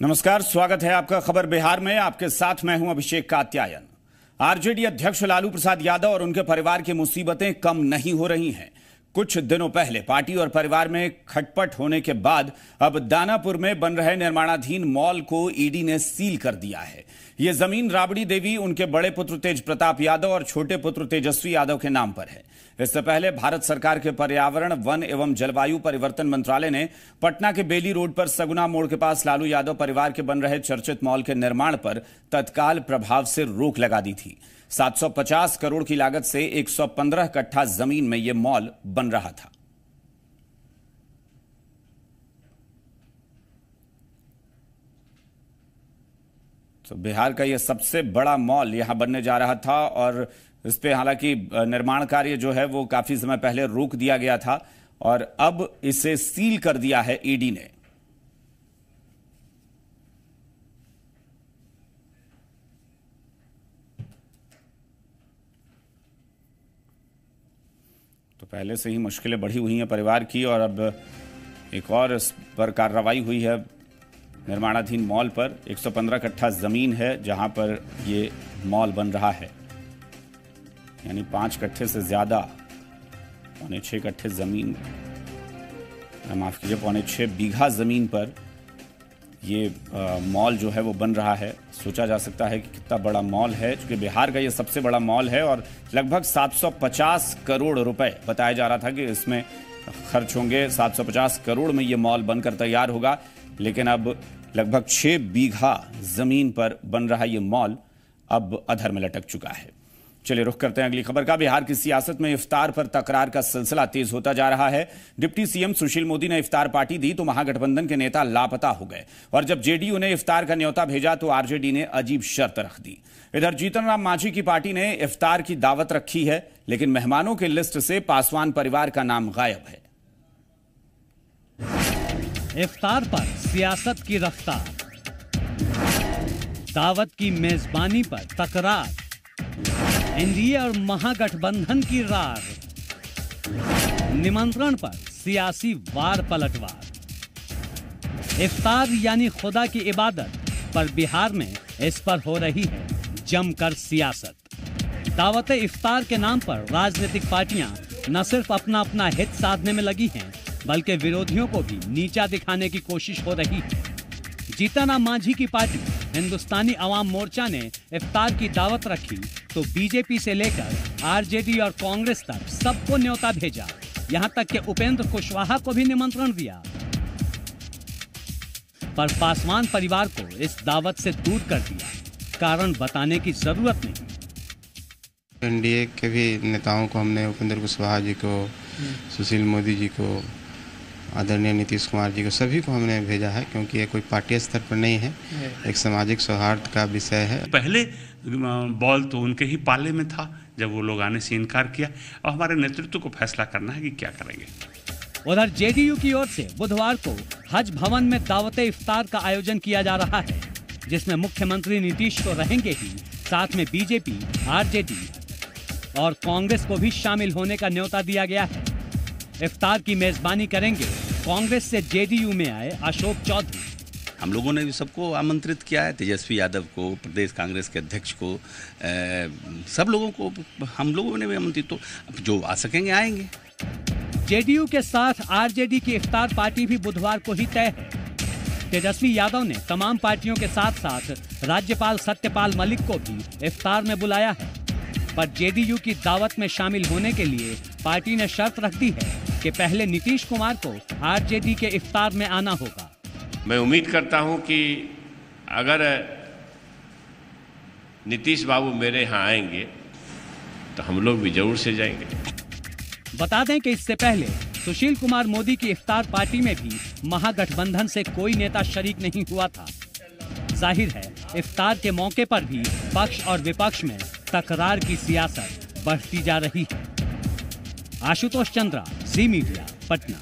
नमस्कार, स्वागत है आपका खबर बिहार में। आपके साथ मैं हूं अभिषेक कात्यायन। आरजेडी अध्यक्ष लालू प्रसाद यादव और उनके परिवार की मुसीबतें कम नहीं हो रही हैं। कुछ दिनों पहले पार्टी और परिवार में खटपट होने के बाद अब दानापुर में बन रहे निर्माणाधीन मॉल को ईडी ने सील कर दिया है। यह जमीन राबड़ी देवी, उनके बड़े पुत्र तेज प्रताप यादव और छोटे पुत्र तेजस्वी यादव के नाम पर है। इससे पहले भारत सरकार के पर्यावरण, वन एवं जलवायु परिवर्तन मंत्रालय ने पटना के बेली रोड पर सगुना मोड़ के पास लालू यादव परिवार के बन रहे चर्चित मॉल के निर्माण पर तत्काल प्रभाव से रोक लगा दी थी। 750 करोड़ की लागत से 115 कट्ठा जमीन में यह मॉल बन रहा था। तो बिहार का यह सबसे बड़ा मॉल यहां बनने जा रहा था और इस पे हालांकि निर्माण कार्य जो है वो काफी समय पहले रोक दिया गया था और अब इसे सील कर दिया है ईडी ने। तो पहले से ही मुश्किलें बढ़ी हुई हैं परिवार की और अब एक और इस पर कार्रवाई हुई है। निर्माणाधीन मॉल पर 115 कट्ठा जमीन है जहां पर ये मॉल बन रहा है, यानी 5 कट्ठे से ज्यादा, 6.25 कट्ठे जमीन, माफ कीजिए 6.25 बीघा जमीन पर ये मॉल जो है वो बन रहा है। सोचा जा सकता है कि कितना बड़ा मॉल है, क्योंकि बिहार का ये सबसे बड़ा मॉल है और लगभग 750 करोड़ रुपए बताया जा रहा था कि इसमें खर्च होंगे। 750 करोड़ में ये मॉल बनकर तैयार होगा, लेकिन अब लगभग 6 बीघा जमीन पर बन रहा ये मॉल अब अधर में लटक चुका है। चलिए रुख करते हैं अगली खबर का। बिहार की सियासत में इफ्तार पर तकरार का सिलसिला तेज होता जा रहा है। डिप्टी सीएम सुशील मोदी ने इफ्तार पार्टी दी तो महागठबंधन के नेता लापता हो गए और जब जेडीयू ने इफ्तार का न्योता भेजा तो आरजेडी ने अजीब शर्त रख दी। इधर जीतन राम मांझी की पार्टी ने इफ्तार की दावत रखी है, लेकिन मेहमानों की लिस्ट से पासवान परिवार का नाम गायब है। इफ्तार पर सियासत की रफ्तार, दावत की मेजबानी पर तकरार, एनडीए और महागठबंधन की रार, निमंत्रण पर सियासी वार पलटवार। इफ्तार यानी खुदा की इबादत, पर बिहार में इस पर हो रही है जमकर सियासत। दावत इफ्तार के नाम पर राजनीतिक पार्टियां न सिर्फ अपना अपना हित साधने में लगी हैं, बल्कि विरोधियों को भी नीचा दिखाने की कोशिश हो रही है। जीतन राम मांझी की पार्टी हिंदुस्तानी अवाम मोर्चा ने इफ्तार की दावत रखी तो बीजेपी से लेकर आरजेडी और कांग्रेस तक सबको न्योता भेजा। यहां तक कि उपेंद्र कुशवाहा को भी निमंत्रण दिया, पर पासवान परिवार को इस दावत से दूर कर दिया। कारण बताने की जरूरत नहीं। एनडीए के भी नेताओं को हमने, उपेंद्र कुशवाहा जी को, सुशील मोदी जी को, आदरणीय नीतीश कुमार जी को, सभी को हमने भेजा है, क्योंकि ये कोई पार्टी स्तर पर नहीं है, एक सामाजिक सौहार्द का विषय है। पहले बॉल तो उनके ही पाले में था जब वो लोग आने से इनकार किया, और हमारे नेतृत्व को फैसला करना है कि क्या करेंगे। उधर जेडीयू की ओर से बुधवार को हज भवन में दावते इफ्तार का आयोजन किया जा रहा है, जिसमें मुख्यमंत्री नीतीश तो रहेंगे ही, साथ में बीजेपी, आरजेडी और कांग्रेस को भी शामिल होने का न्योता दिया गया है। इफ्तार की मेजबानी करेंगे कांग्रेस से जेडीयू में आए अशोक चौधरी। हम लोगों ने भी सबको आमंत्रित किया है, तेजस्वी यादव को, प्रदेश कांग्रेस के अध्यक्ष को, सब लोगों को हम लोगों ने भी आमंत्रित, तो जो आ सकेंगे आएंगे। जेडीयू के साथ आरजेडी की इफ्तार पार्टी भी बुधवार को ही तय है। तेजस्वी यादव ने तमाम पार्टियों के साथ साथ राज्यपाल सत्यपाल मलिक को भी इफ्तार में बुलाया है, पर जेडीयू की दावत में शामिल होने के लिए पार्टी ने शर्त रख दी है कि पहले नीतीश कुमार को आरजेडी के इफ्तार में आना होगा। मैं उम्मीद करता हूं कि अगर नीतीश बाबू मेरे यहाँ आएंगे तो हम लोग भी जरूर से जाएंगे। बता दें कि इससे पहले सुशील कुमार मोदी की इफ्तार पार्टी में भी महागठबंधन से कोई नेता शरीक नहीं हुआ था। जाहिर है इफ्तार के मौके पर भी पक्ष और विपक्ष में तकरार की सियासत बढ़ती जा रही है। आशुतोष चंद्रा, जी मीडिया, पटना।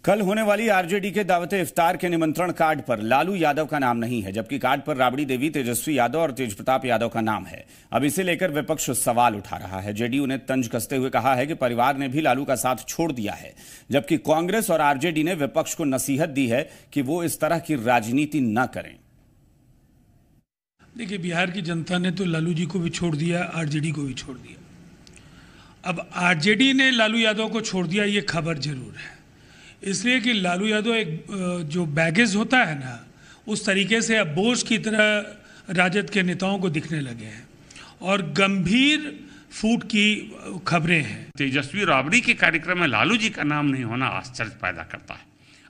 कल होने वाली आरजेडी के दावते इफ्तार के निमंत्रण कार्ड पर लालू यादव का नाम नहीं है, जबकि कार्ड पर राबड़ी देवी, तेजस्वी यादव और तेजप्रताप यादव का नाम है। अब इसे लेकर विपक्ष सवाल उठा रहा है। जेडीयू ने तंज कसते हुए कहा है कि परिवार ने भी लालू का साथ छोड़ दिया है, जबकि कांग्रेस और आरजेडी ने विपक्ष को नसीहत दी है कि वो इस तरह की राजनीति न करें। देखिए, बिहार की जनता ने तो लालू जी को भी छोड़ दिया, आरजेडी को भी छोड़ दिया। अब आरजेडी ने लालू यादव को छोड़ दिया, ये खबर जरूर है, इसलिए कि लालू यादव एक जो बैगेज होता है ना, उस तरीके से अब बोझ की तरह राजद के नेताओं को दिखने लगे हैं और गंभीर फूट की खबरें हैं। तेजस्वी राबड़ी के कार्यक्रम में लालू जी का नाम नहीं होना आश्चर्य पैदा करता है।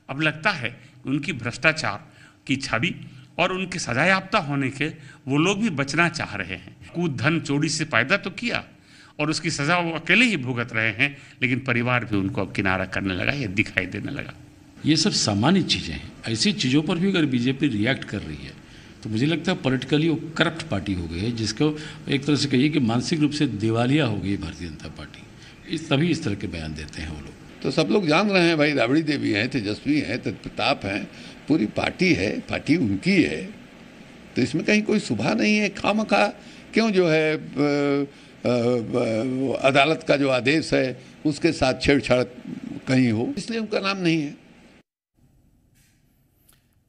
अब लगता है उनकी भ्रष्टाचार की छवि और उनके सजायाफ्ता होने के वो लोग भी बचना चाह रहे हैं। कूद धन चोरी से पैदा तो किया और उसकी सजा वो अकेले ही भुगत रहे हैं, लेकिन परिवार भी उनको अब किनारा करने लगा, ये दिखाई देने लगा। ये सब सामान्य चीज़ें हैं। ऐसी चीज़ों पर भी अगर बीजेपी रिएक्ट कर रही है तो मुझे लगता है पॉलिटिकली वो करप्ट पार्टी हो गई है, जिसको एक तरह से कहिए कि मानसिक रूप से दिवालिया हो गई भारतीय जनता पार्टी। तभी इस तरह के बयान देते हैं वो लोग। तो सब लोग जान रहे हैं भाई, राबड़ी देवी हैं, तेजस्वी हैं, तेजप्रताप हैं, पूरी पार्टी है, पार्टी उनकी है, तो इसमें कहीं कोई शुभा नहीं है। खामखा क्यों जो है अदालत का जो आदेश है उसके साथ छेड़छाड़ कहीं हो, इसलिए उनका नाम नहीं है।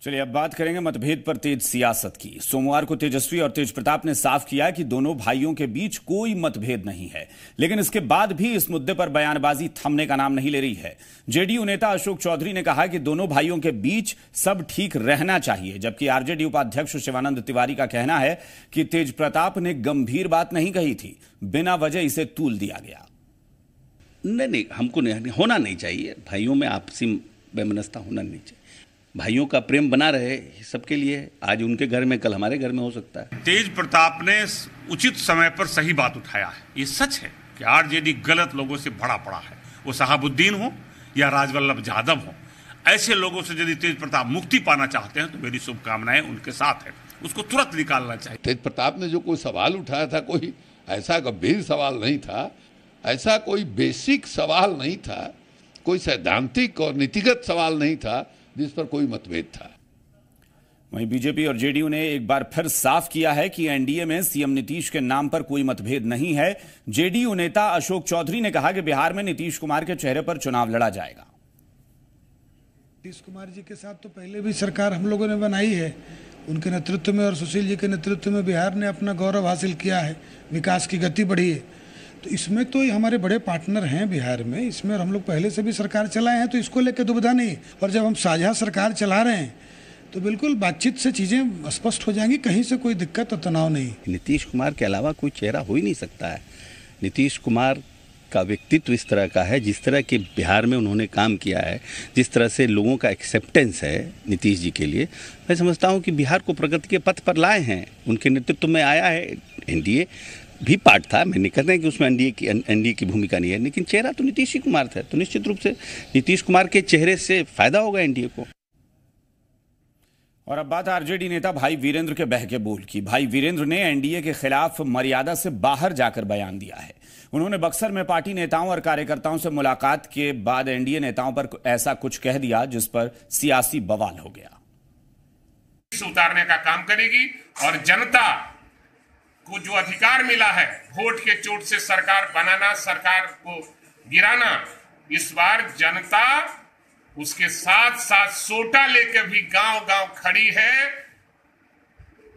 चलिए अब बात करेंगे मतभेद पर तेज सियासत की। सोमवार को तेजस्वी और तेजप्रताप ने साफ किया कि दोनों भाइयों के बीच कोई मतभेद नहीं है, लेकिन इसके बाद भी इस मुद्दे पर बयानबाजी थमने का नाम नहीं ले रही है। जेडीयू नेता अशोक चौधरी ने कहा कि दोनों भाइयों के बीच सब ठीक रहना चाहिए, जबकि आरजेडी उपाध्यक्ष शिवानंद तिवारी का कहना है कि तेजप्रताप ने गंभीर बात नहीं कही थी, बिना वजह इसे तूल दिया गया। नहीं, हमको नहीं होना नहीं चाहिए। भाइयों में आपसी वैमनस्यता होना नहीं चाहिए। भाइयों का प्रेम बना रहे सबके लिए। आज उनके घर में, कल हमारे घर में हो सकता है। तेज प्रताप ने उचित समय पर सही बात उठाया है। ये सच है कि आरजेडी गलत लोगों से भरा पड़ा है, वो शहाबुद्दीन हो या राजवल्लभ यादव हो। ऐसे लोगों से यदि तेज प्रताप मुक्ति पाना चाहते हैं तो मेरी शुभकामनाएं उनके साथ है, उसको तुरंत निकालना चाहिए। तेज प्रताप ने जो कोई सवाल उठाया था, कोई ऐसा गंभीर सवाल नहीं था, ऐसा कोई बेसिक सवाल नहीं था, कोई सैद्धांतिक और नीतिगत सवाल नहीं था जिस पर कोई मतभेद था। वहीं बीजेपी और जेडीयू ने एक बार फिर साफ किया है कि एनडीए में सीएम नीतीश के नाम पर कोई मतभेद नहीं है। जेडीयू नेता अशोक चौधरी ने कहा कि बिहार में नीतीश कुमार के चेहरे पर चुनाव लड़ा जाएगा। नीतीश कुमार जी के साथ तो पहले भी सरकार हम लोगों ने बनाई है, उनके नेतृत्व में और सुशील जी के नेतृत्व में बिहार ने अपना गौरव हासिल किया है, विकास की गति बढ़ी है। तो इसमें तो हमारे बड़े पार्टनर हैं बिहार में, इसमें हम लोग पहले से भी सरकार चलाए हैं, तो इसको लेकर दुविधा नहीं। और जब हम साझा सरकार चला रहे हैं तो बिल्कुल बातचीत से चीज़ें स्पष्ट हो जाएंगी, कहीं से कोई दिक्कत और तनाव नहीं। नीतीश कुमार के अलावा कोई चेहरा हो ही नहीं सकता है। नीतीश कुमार का व्यक्तित्व इस तरह का है, जिस तरह के बिहार में उन्होंने काम किया है, जिस तरह से लोगों का एक्सेप्टेंस है नीतीश जी के लिए, मैं समझता हूँ कि बिहार को प्रगति के पथ पर लाए हैं। उनके नेतृत्व में आया है। एनडीए भी पार्ट था, मैं नहीं कहता कि उसमें एनडीए की भूमिका नहीं है, लेकिन चेहरा तो नीतीश ही कुमार था, तो निश्चित रूप से नीतीश कुमार के चेहरे से फायदा होगा एनडीए को। और अब बात आरजेडी नेता भाई वीरेंद्र के बहके बोल की। भाई वीरेंद्र ने एनडीए के खिलाफ मर्यादा से बाहर जाकर बयान दिया है। उन्होंने बक्सर में पार्टी नेताओं और कार्यकर्ताओं से मुलाकात के बाद एनडीए नेताओं पर ऐसा कुछ कह दिया जिस पर सियासी बवाल हो गया। उतारने का काम करेगी और जनता को जो अधिकार मिला है वोट के चोट से सरकार बनाना, सरकार को गिराना, इस बार जनता उसके साथ साथ सोटा लेकर भी गांव-गांव खड़ी है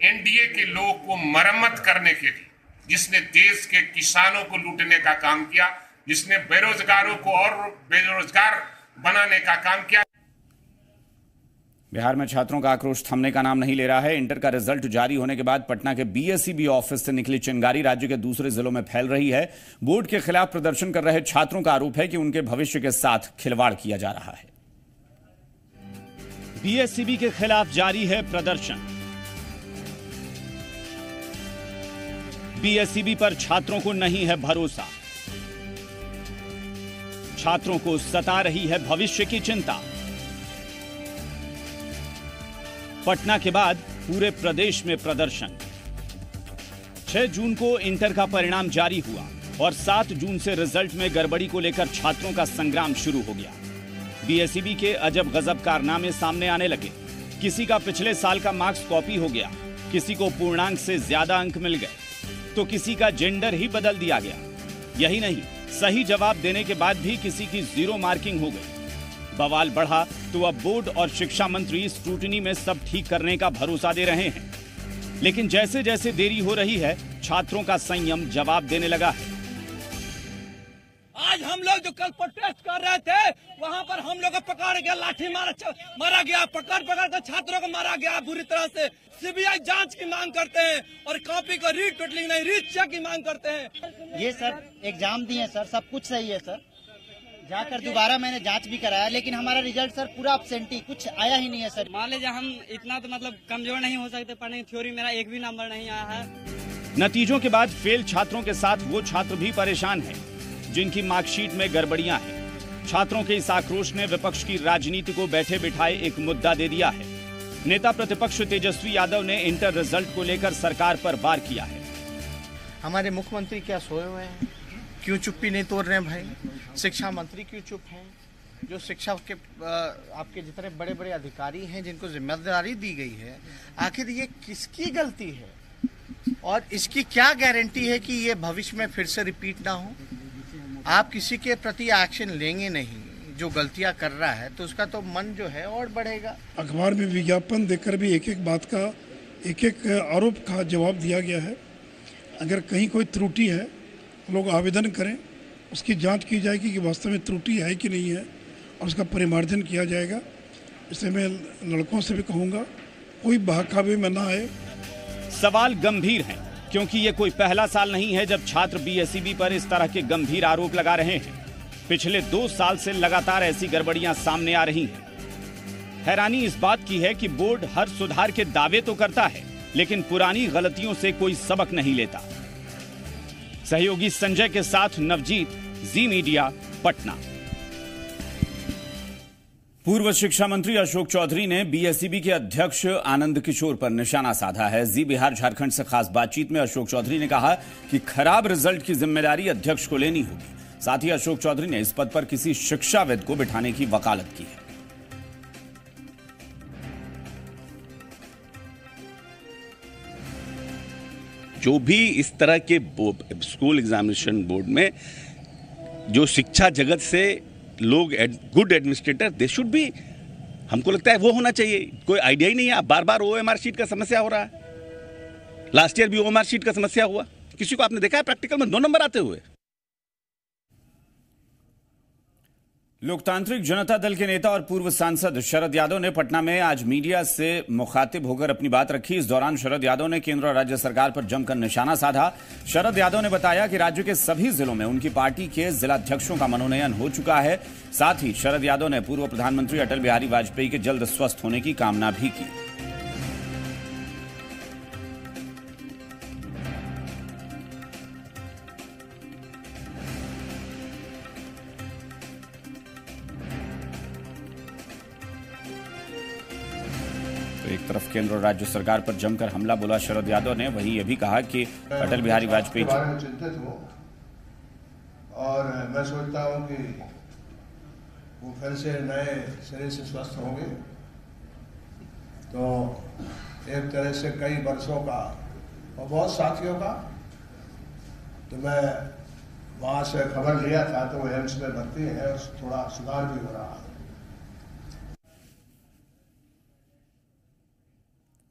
एनडीए के लोगों को मरम्मत करने के लिए, जिसने देश के किसानों को लूटने का काम किया, जिसने बेरोजगारों को और बेरोजगार बनाने का काम किया। बिहार में छात्रों का आक्रोश थमने का नाम नहीं ले रहा है। इंटर का रिजल्ट जारी होने के बाद पटना के बीएसईबी ऑफिस से निकली चिंगारी राज्य के दूसरे जिलों में फैल रही है। बोर्ड के खिलाफ प्रदर्शन कर रहे छात्रों का आरोप है कि उनके भविष्य के साथ खिलवाड़ किया जा रहा है। बीएसईबी के खिलाफ जारी है प्रदर्शन। बीएसईबी पर छात्रों को नहीं है भरोसा। छात्रों को सता रही है भविष्य की चिंता। पटना के बाद पूरे प्रदेश में प्रदर्शन। 6 जून को इंटर का परिणाम जारी हुआ और 7 जून से रिजल्ट में गड़बड़ी को लेकर छात्रों का संग्राम शुरू हो गया। बीएसईबी के अजब गजब कारनामे सामने आने लगे। किसी का पिछले साल का मार्क्स कॉपी हो गया, किसी को पूर्णांक से ज्यादा अंक मिल गए, तो किसी का जेंडर ही बदल दिया गया। यही नहीं, सही जवाब देने के बाद भी किसी की 0 मार्किंग हो गई। बवाल बढ़ा तो अब बोर्ड और शिक्षा मंत्री स्क्रूटनी में सब ठीक करने का भरोसा दे रहे हैं, लेकिन जैसे जैसे देरी हो रही है, छात्रों का संयम जवाब देने लगा है। आज हम लोग जो कल प्रोटेस्ट कर रहे थे, वहाँ पर हम लोग को पकड़ गया, लाठी मारा गया, पकड़ कर छात्रों को मारा गया बुरी तरह से। सीबीआई जांच की मांग करते हैं और कॉपी को रीटोटलिंग नहीं, रीचेक की मांग करते हैं। ये सर एग्जाम दिए सर, सब कुछ सही है सर। जाकर दोबारा मैंने जांच भी कराया, लेकिन हमारा रिजल्ट सर पूरा एब्सेंटी, कुछ आया ही नहीं है सर। मान लीजिए हम इतना तो मतलब कमजोर नहीं हो सकते पढ़ने की, थ्योरी मेरा एक भी नंबर नहीं आया है। नतीजों के बाद फेल छात्रों के साथ वो छात्र भी परेशान हैं जिनकी मार्कशीट में गड़बड़ियां हैं। छात्रों के इस आक्रोश ने विपक्ष की राजनीति को बैठे बिठाए एक मुद्दा दे दिया है। नेता प्रतिपक्ष तेजस्वी यादव ने इंटर रिजल्ट को लेकर सरकार पर वार किया है। हमारे मुख्यमंत्री क्या सोए हुए हैं? क्यों चुप्पी नहीं तोड़ रहे हैं भाई? शिक्षा मंत्री क्यों चुप हैं? जो शिक्षा के आपके जितने बड़े बड़े अधिकारी हैं जिनको जिम्मेदारी दी गई है, आखिर ये किसकी गलती है? और इसकी क्या गारंटी है कि ये भविष्य में फिर से रिपीट ना हो? आप किसी के प्रति एक्शन लेंगे नहीं, जो गलतियां कर रहा है तो उसका तो मन जो है और बढ़ेगा। अखबार में विज्ञापन देकर भी एक एक बात का, एक एक आरोप का जवाब दिया गया है। अगर कहीं कोई त्रुटि है, लोग आवेदन करें, उसकी जांच की जाएगी कि वास्तव में त्रुटि है कि नहीं है, और उसका परिमार्जन किया जाएगा। इसलिए मैं लड़कों से भी कहूँगा, कोई बहकावे में ना आए। सवाल गंभीर हैं, क्योंकि ये कोई पहला साल नहीं है जब छात्र बीएसईबी पर इस तरह के गंभीर आरोप लगा रहे हैं। पिछले 2 साल से लगातार ऐसी गड़बड़ियां सामने आ रही हैं। हैरानी इस बात की है कि बोर्ड हर सुधार के दावे तो करता है, लेकिन पुरानी गलतियों से कोई सबक नहीं लेता। सहयोगी संजय के साथ नवजीत, जी मीडिया, पटना। पूर्व शिक्षा मंत्री अशोक चौधरी ने बीएसईबी के अध्यक्ष आनंद किशोर पर निशाना साधा है। जी बिहार झारखंड से खास बातचीत में अशोक चौधरी ने कहा कि खराब रिजल्ट की जिम्मेदारी अध्यक्ष को लेनी होगी। साथ ही अशोक चौधरी ने इस पद पर किसी शिक्षाविद को बिठाने की वकालत की है। जो भी इस तरह के स्कूल एग्जामिनेशन बोर्ड में जो शिक्षा जगत से लोग good administrator, they should be, हमको लगता है वो होना चाहिए। कोई आइडिया ही नहीं है। बार बार ओएमआर शीट का समस्या हो रहा है। लास्ट ईयर भी ओएमआर शीट का समस्या हुआ। किसी को आपने देखा है प्रैक्टिकल में 2 नंबर आते हुए? लोकतांत्रिक जनता दल के नेता और पूर्व सांसद शरद यादव ने पटना में आज मीडिया से मुखातिब होकर अपनी बात रखी। इस दौरान शरद यादव ने केंद्र और राज्य सरकार पर जमकर निशाना साधा। शरद यादव ने बताया कि राज्य के सभी जिलों में उनकी पार्टी के जिलाध्यक्षों का मनोनयन हो चुका है। साथ ही शरद यादव ने पूर्व प्रधानमंत्री अटल बिहारी वाजपेयी के जल्द स्वस्थ होने की कामना भी की। एक तरफ केंद्र और राज्य सरकार पर जमकर हमला बोला शरद यादव ने, वहीं यह भी कहा कि अटल बिहारी वाजपेयी बारे में चिंतित हूं और मैं सोचता हूं कि वो फिर से नए सिरे से स्वस्थ होंगे। तो एक तरह से कई वर्षों का और बहुत साथियों का, तो मैं वहां से खबर लिया था तो वो एम्स में भर्ती है और थोड़ा सुधार भी हो रहा है।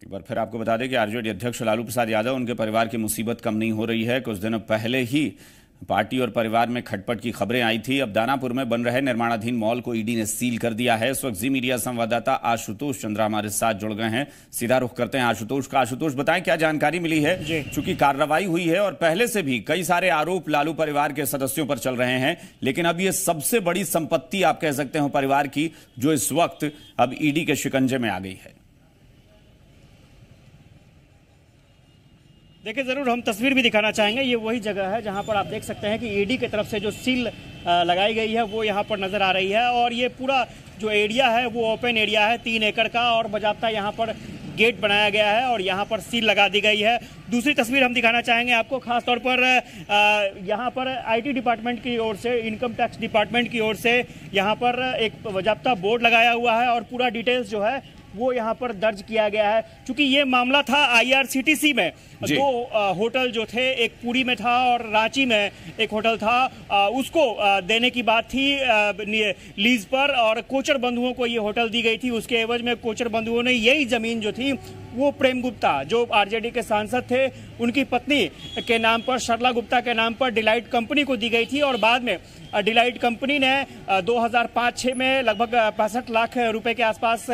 एक बार फिर आपको बता दें कि आरजेडी अध्यक्ष लालू प्रसाद यादव, उनके परिवार की मुसीबत कम नहीं हो रही है। कुछ दिनों पहले ही पार्टी और परिवार में खटपट की खबरें आई थी। अब दानापुर में बन रहे निर्माणाधीन मॉल को ईडी ने सील कर दिया है। इस वक्त जी मीडिया संवाददाता आशुतोष चंद्रा हमारे साथ जुड़ गए हैं। सीधा रुख करते हैं आशुतोष का। आशुतोष, बताएं क्या जानकारी मिली है? चूंकि कार्रवाई हुई है और पहले से भी कई सारे आरोप लालू परिवार के सदस्यों पर चल रहे हैं, लेकिन अब ये सबसे बड़ी संपत्ति आप कह सकते हो परिवार की, जो इस वक्त अब ईडी के शिकंजे में आ गई है। देखिए, ज़रूर हम तस्वीर भी दिखाना चाहेंगे। ये वही जगह है जहां पर आप देख सकते हैं कि ईडी की तरफ से जो सील लगाई गई है वो यहां पर नज़र आ रही है। और ये पूरा जो एरिया है वो ओपन एरिया है 3 एकड़ का, और बाज़ाब्ता यहां पर गेट बनाया गया है और यहाँ पर सील लगा दी गई है। दूसरी तस्वीर हम दिखाना चाहेंगे आपको, खासतौर पर यहाँ पर IT डिपार्टमेंट की ओर से, इनकम टैक्स डिपार्टमेंट की ओर से यहाँ पर एक ज़ब्ता बोर्ड लगाया हुआ है और पूरा डिटेल्स जो है वो यहाँ पर दर्ज किया गया है। क्योंकि ये मामला था IRCTC में, दो होटल जो थे, एक पुरी में था और रांची में एक होटल था, उसको देने की बात थी लीज पर, और कोचर बंधुओं को ये होटल दी गई थी। उसके एवज में कोचर बंधुओं ने यही जमीन जो थी वो प्रेम गुप्ता, जो RJD के सांसद थे, उनकी पत्नी के नाम पर, सरला गुप्ता के नाम पर डिलाइट कंपनी को दी गई थी। और बाद में डिलाइट कंपनी ने 2005-06 में लगभग 65 लाख रुपए के आसपास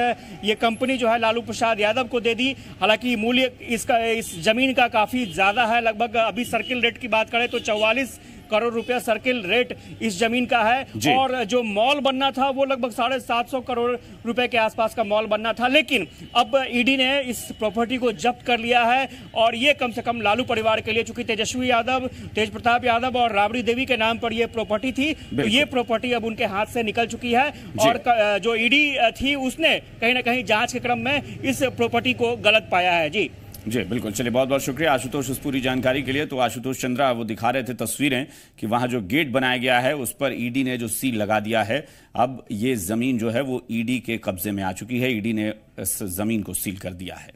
ये कंपनी जो है लालू प्रसाद यादव को दे दी। हालांकि मूल्य इस जमीन का काफी ज्यादा है, लगभग अभी सर्किल रेट की बात करें तो 44 करोड़ रुपया सर्किल रेट इस जमीन का है। और जो मॉल बनना था वो लगभग 750 करोड़ रुपए के आसपास का मॉल बनना था। लेकिन अब ईडी ने इस प्रॉपर्टी को जब्त कर लिया है और ये कम से कम लालू परिवार के लिए, चूंकि तेजस्वी यादव, तेज प्रताप यादव और राबड़ी देवी के नाम पर ये प्रॉपर्टी थी, तो ये प्रॉपर्टी अब उनके हाथ से निकल चुकी है। और जो ईडी थी उसने कहीं ना कहीं जांच के क्रम में इस प्रॉपर्टी को गलत पाया है। जी बिल्कुल, चलिए बहुत बहुत शुक्रिया आशुतोष इस पूरी जानकारी के लिए। तो आशुतोष चंद्रा वो दिखा रहे थे तस्वीरें कि वहां जो गेट बनाया गया है उस पर ईडी ने जो सील लगा दिया है। अब ये जमीन जो है वो ईडी के कब्जे में आ चुकी है, ईडी ने इस जमीन को सील कर दिया है।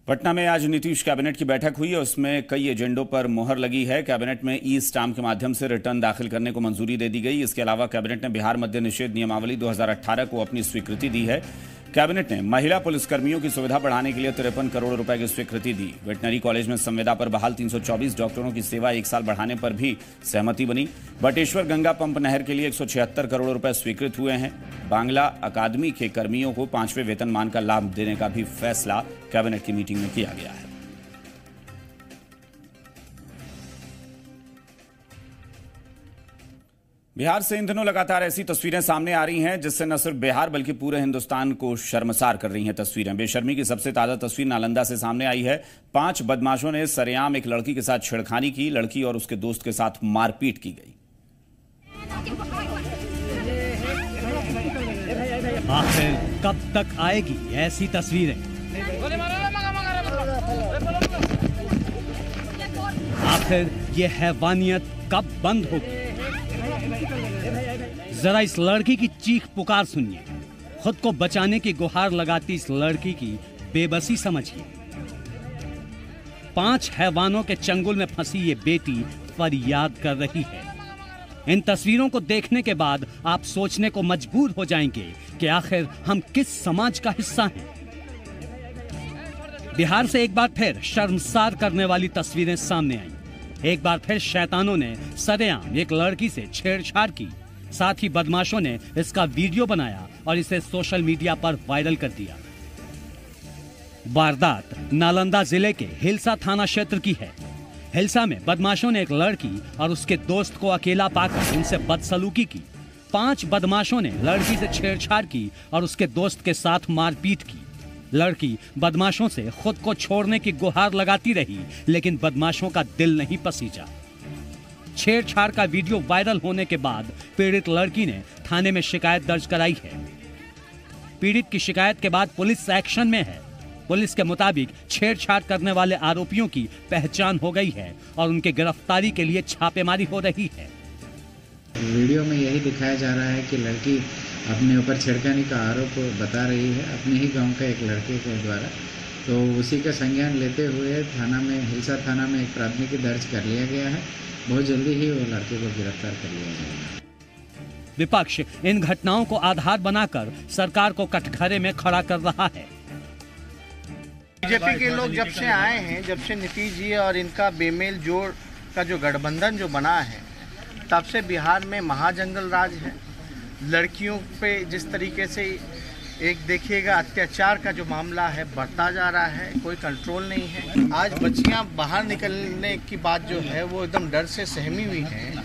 पटना में आज नीतीश कैबिनेट की बैठक हुई है, उसमें कई एजेंडों पर मोहर लगी है। कैबिनेट में ई स्टाम्प के माध्यम से रिटर्न दाखिल करने को मंजूरी दे दी गई। इसके अलावा कैबिनेट ने बिहार मद्य निषेध नियमावली 2018 को अपनी स्वीकृति दी है। कैबिनेट ने महिला पुलिसकर्मियों की सुविधा बढ़ाने के लिए 53 करोड़ रुपए की स्वीकृति दी। वेटनरी कॉलेज में संविदा पर बहाल 324 डॉक्टरों की सेवा 1 साल बढ़ाने पर भी सहमति बनी। बटेश्वर गंगा पंप नहर के लिए 176 करोड़ रुपए स्वीकृत हुए हैं। बांग्ला अकादमी के कर्मियों को 5वें वेतनमान का लाभ देने का भी फैसला कैबिनेट की मीटिंग में किया गया है। बिहार से इन दिनों लगातार ऐसी तस्वीरें सामने आ रही हैं जिससे न सिर्फ बिहार बल्कि पूरे हिंदुस्तान को शर्मसार कर रही हैं तस्वीरें। बेशर्मी की सबसे ताजा तस्वीर नालंदा से सामने आई है। 5 बदमाशों ने सरेआम एक लड़की के साथ छेड़खानी की। लड़की और उसके दोस्त के साथ मारपीट की गई। आखिर कब तक आएगी ऐसी तस्वीरें? आखिर ये हैवानियत कब बंद होगी? जरा इस लड़की की चीख पुकार सुनिए। खुद को बचाने की गुहार लगाती इस लड़की की बेबसी समझिए। 5 हैवानों के चंगुल में फंसी ये बेटी फरियाद कर रही है। इन तस्वीरों को देखने के बाद आप सोचने को मजबूर हो जाएंगे कि आखिर हम किस समाज का हिस्सा हैं। बिहार से एक बार फिर शर्मसार करने वाली तस्वीरें सामने आईं। एक बार फिर शैतानों ने सरेआम एक लड़की से छेड़छाड़ की। साथ ही बदमाशों ने इसका वीडियो बनाया और इसे सोशल मीडिया पर वायरल कर दिया। वारदात नालंदा जिले के हिलसा थाना क्षेत्र की है। हिलसा में बदमाशों ने एक लड़की और उसके दोस्त को अकेला पाकर उनसे बदसलूकी की। 5 बदमाशों ने लड़की से छेड़छाड़ की और उसके दोस्त के साथ मारपीट की। लड़की बदमाशों से खुद को छोड़ने की गुहार लगाती रही, लेकिन बदमाशों का दिल नहीं पसीजा। छेड़छाड़ का वीडियो वायरल होने के बाद पीड़ित लड़की ने थाने में शिकायत दर्ज कराई है। पीड़ित की शिकायत के बाद पुलिस एक्शन में है। पुलिस के मुताबिक छेड़छाड़ करने वाले आरोपियों की पहचान हो गई है और उनके गिरफ्तारी के लिए छापेमारी हो रही है। वीडियो में यही दिखाया जा रहा है कि लड़की अपने ऊपर छेड़खानी का आरोप बता रही है अपने ही गांव का एक लड़के के द्वारा। तो उसी का संज्ञान लेते हुए थाना में, हिलसा थाना में एक प्राथमिकी दर्ज कर लिया गया है। बहुत जल्दी ही वो लड़के को गिरफ्तार कर लिया जाएगा। विपक्ष इन घटनाओं को आधार बनाकर सरकार को कटघरे में खड़ा कर रहा है। बीजेपी के लोग जब से आए हैं, जब से नीतीश जी और इनका बेमेल जोड़ का जो गठबंधन जो बना है, तब से बिहार में महाजंगल राज है। लड़कियों पे जिस तरीके से एक देखिएगा अत्याचार का जो मामला है बढ़ता जा रहा है, कोई कंट्रोल नहीं है। आज बच्चियां बाहर निकलने की बात जो है वो एकदम डर से सहमी हुई है।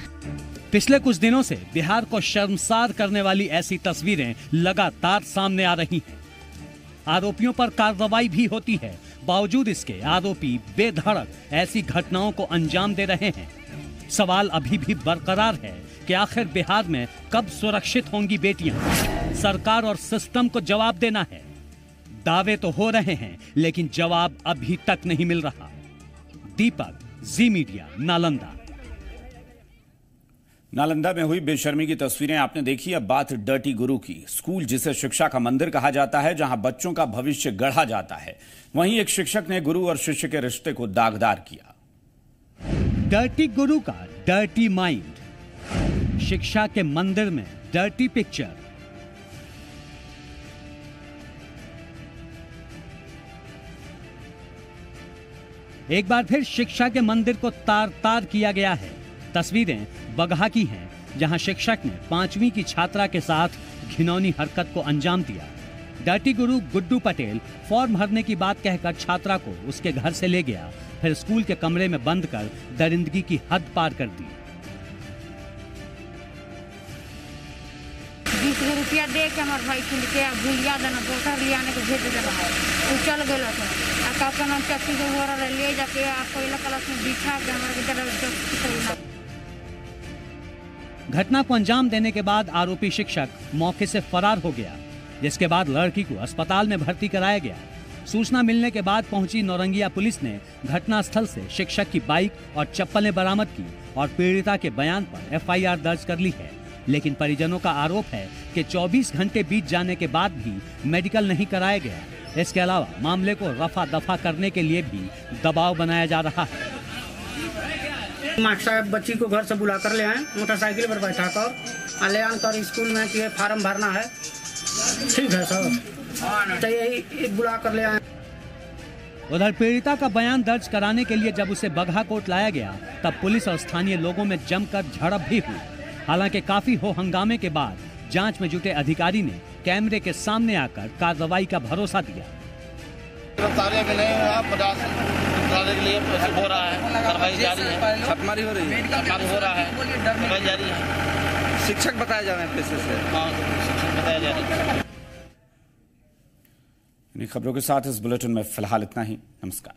पिछले कुछ दिनों से बिहार को शर्मसार करने वाली ऐसी तस्वीरें लगातार सामने आ रही हैं। आरोपियों पर कार्रवाई भी होती है, बावजूद इसके आरोपी बेधड़क ऐसी घटनाओं को अंजाम दे रहे हैं। सवाल अभी भी बरकरार है कि आखिर बिहार में कब सुरक्षित होंगी बेटियां? सरकार और सिस्टम को जवाब देना है। दावे तो हो रहे हैं लेकिन जवाब अभी तक नहीं मिल रहा। दीपक, जी मीडिया, नालंदा। नालंदा में हुई बेशर्मी की तस्वीरें आपने देखी। अब बात डर्टी गुरु की। स्कूल जिसे शिक्षा का मंदिर कहा जाता है, जहां बच्चों का भविष्य गढ़ा जाता है, वहीं एक शिक्षक ने गुरु और शिष्य के रिश्ते को दागदार किया। डर्टी गुरु का डर्टी माइंड, शिक्षा के मंदिर में डर्टी पिक्चर। एक बार फिर शिक्षा के मंदिर को तार तार किया गया है। तस्वीरें बगहा की हैं, जहां शिक्षक ने 5वीं की छात्रा के साथ घिनौनी हरकत को अंजाम दिया। डर्टी गुरु गुड्डू पटेल फॉर्म भरने की बात कहकर छात्रा को उसके घर से ले गया, फिर स्कूल के कमरे में बंद कर दरिंदगी की हद पार कर दी। 20 रुपया दे के हमारे भाई खुल के भूलिया देना, दोसर ले आने के भेज देना है। वो चल गया था का नाम चक्की जो हो रहा ले जाके आपको इला क्लास में बिठा के हमारे घटना को अंजाम देने के बाद आरोपी शिक्षक मौके से फरार हो गया, जिसके बाद लड़की को अस्पताल में भर्ती कराया गया। सूचना मिलने के बाद पहुंची नौरंगिया पुलिस ने घटनास्थल से शिक्षक की बाइक और चप्पलें बरामद की और पीड़िता के बयान पर FIR दर्ज कर ली है। लेकिन परिजनों का आरोप है कि 24 घंटे बीत जाने के बाद भी मेडिकल नहीं कराया गया। इसके अलावा मामले को रफा दफा करने के लिए भी दबाव बनाया जा रहा है। मास्टर साहब बच्ची को घर से बुला कर ले आए, मोटरसाइकिल पर बैठा कर ले आकर स्कूल में कि फार्म भरना है। ठीक है सर, तो यही बुला कर ले आए। उधर पीड़िता का बयान दर्ज कराने के लिए जब उसे बगहा कोर्ट लाया गया, तब पुलिस और स्थानीय लोगों में जमकर झड़प भी हुई। हालांकि काफी हो हंगामे के बाद जांच में जुटे अधिकारी ने कैमरे के सामने आकर कार्रवाई का भरोसा दिया। गिरफ्तारी भी नहीं हुआ, 50 के लिए हो रहा है, कार्रवाई जारी है, छापेमारी हो रही है, छापेमारी हो रहा है, कार्रवाई जारी है। शिक्षक बताया जा रहे हैं पेशे से। हाँ, शिक्षक बताया जा रहा है। इन खबरों के साथ इस बुलेटिन में फिलहाल इतना ही। नमस्कार।